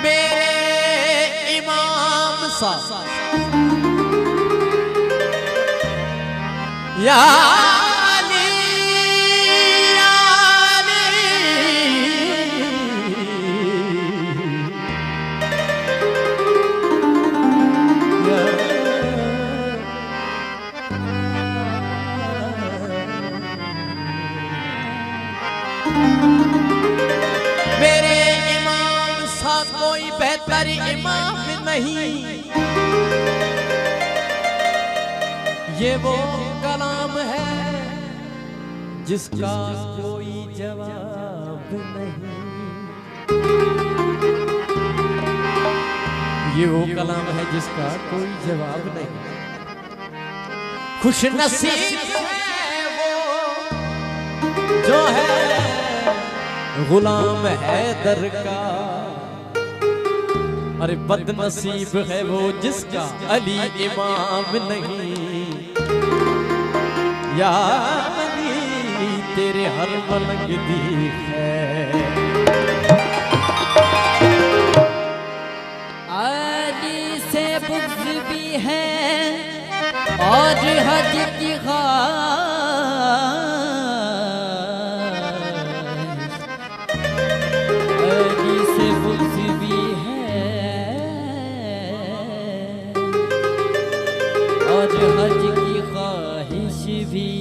मेरे इमाम सा या अली, या अली, मेरे इमाम सा कोई बेहतर इमाम नहीं। ये वो कलाम है जिसका कोई जवाब नहीं। ये वो कलाम है जिसका कोई जवाब नहीं। खुश नसीब है वो जो है गुलाम हैदर का, अरे बदनसीब है वो जिसका अली इमाम नहीं। या अली तेरे हर मलंग दीख है। अली से बुग़्ज़ भी है और हज की अली से बुग़्ज़ भी है और हज की ख्वाहिश भी।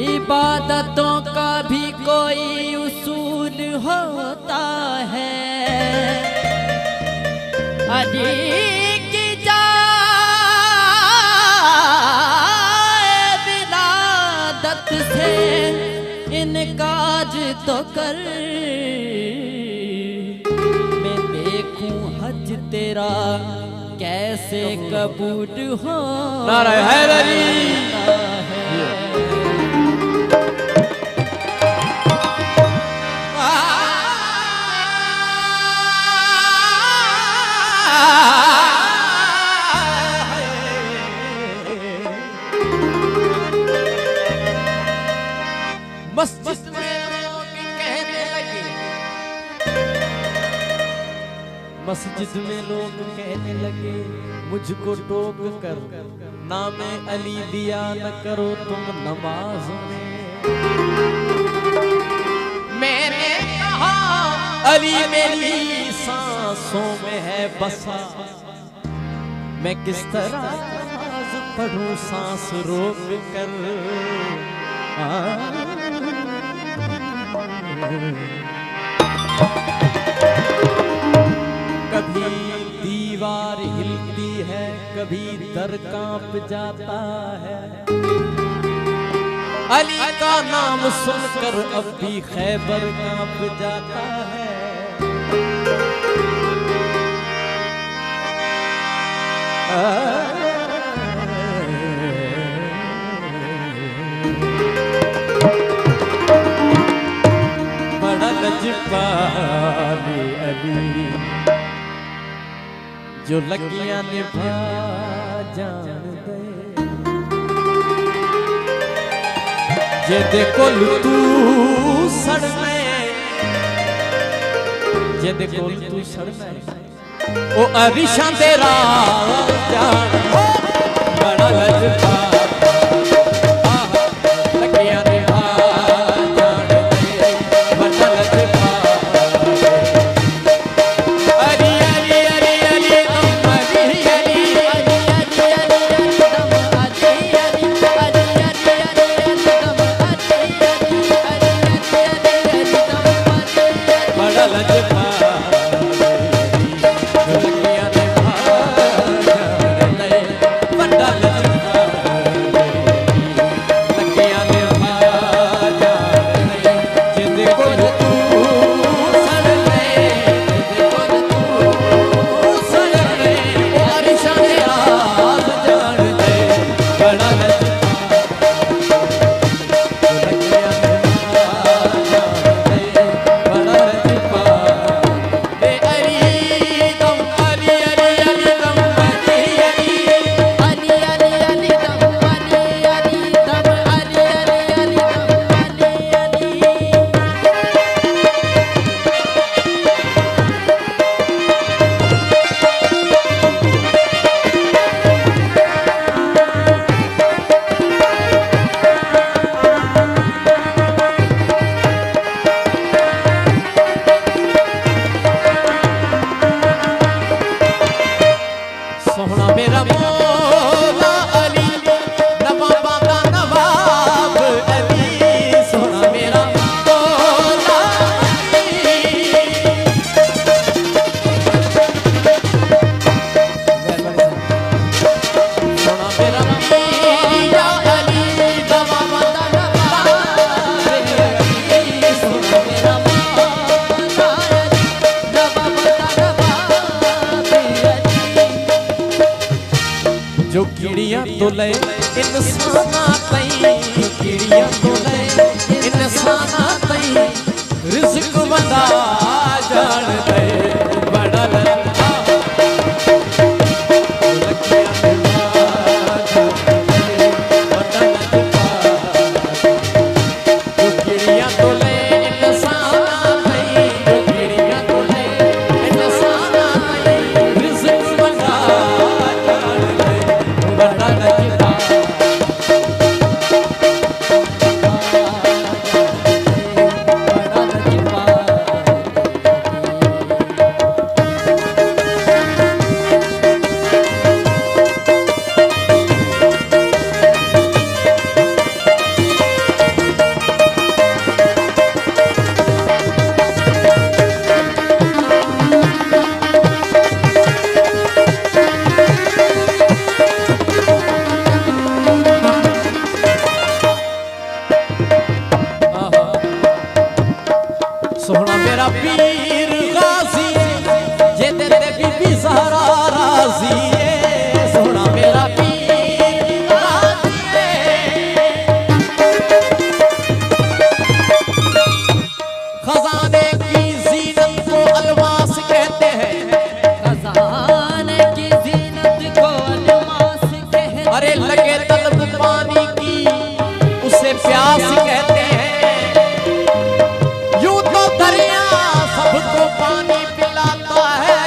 इबादतों का भी कोई उसूल होता है। अली की जाए विलादत से इनकार तो कर, मैं देखूं हज तेरा कैसे कबूल हो। नारे हैदरी मस्जिद में लोग कहने लगे, मस्जिद में लोग कहने लगे मुझको टोक कर नाम अली दिया न करो तुम नमाज में। मैंने कहा अली मेरी सांसों में है बसा, मैं किस तरह नमाज पढ़ूं सांस रोक कर। कभी दीवार हिलती है, कभी दर कांप जाता है। अली का नाम सुनकर अब भी खैबर कांप जाता है। बड़ा लजपाली अली जो लगियां निभा जान दे। जे देखो तू सड़ में, जे देखो तू सड़ में ओ अरिशां तेरा जान। बड़ा लजपा ले इंसाना तई किड़िया तो ले इंसाना तई रिज़्क़ वंदा जान दे बड़ा लंबा किड़िया तो ले इंसाना तई किड़िया तो ले इंसाना तई रिज़्क़ वंदा जान दे बड़ा लंबा सोहना मेरा पीर गाजी जे तेरे बीबी ज़हरा राज़ी है सोहना मेरा पीर गाजी खजाने की जीनत को अलमास कहते हैं खजाने की जीनत को अलमास कहते हैं अरे लगे तलब पानी की उसे प्यास कहते हैं सबको पानी पिलाता है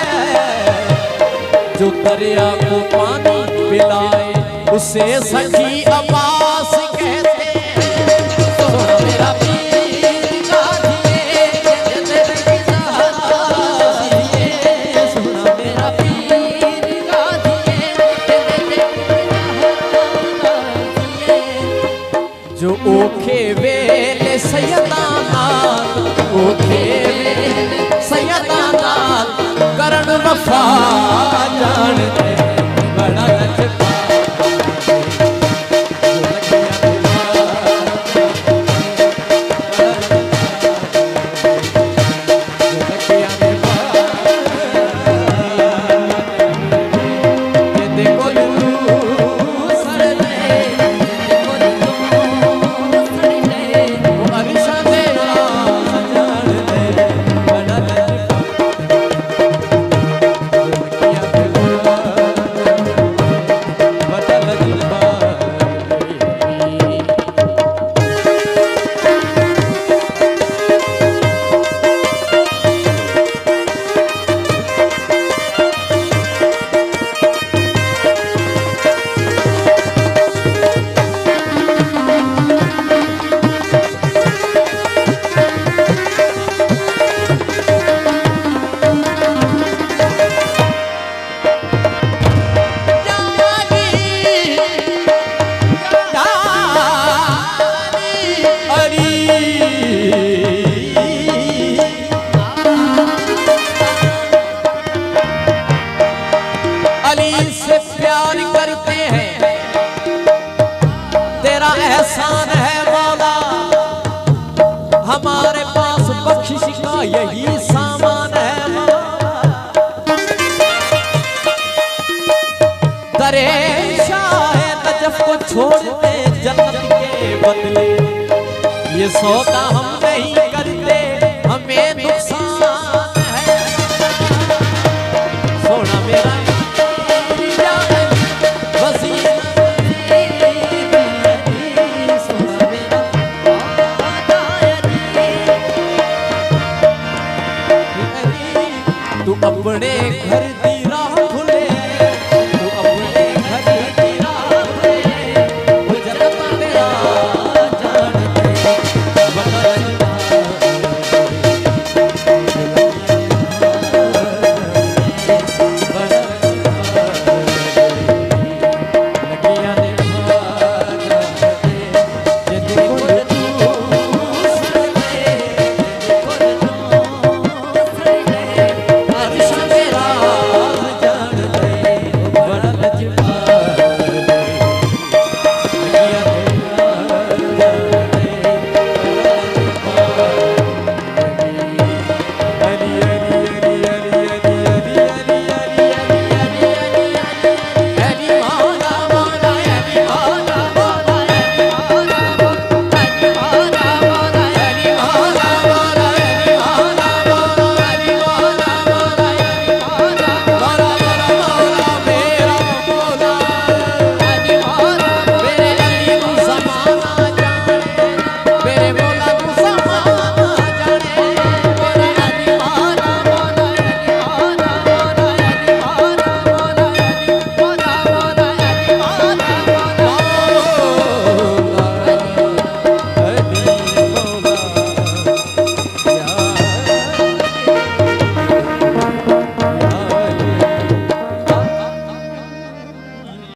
जो दरिया को पानी पिलाए उसे सखी अब्बास कहते हैं तो मेरा पीर गाजिए सुना मेरा पीर गाजिए जो ओखे वेले सैयदाना ओखे सैयदाना करण वफा जान दे बड़ा लचका एहसान है मौला हमारे पास बख्शिश का यही सामान है दरे शाह नजफ को छोड़ दे जन्नत के बदले ये सौदा हम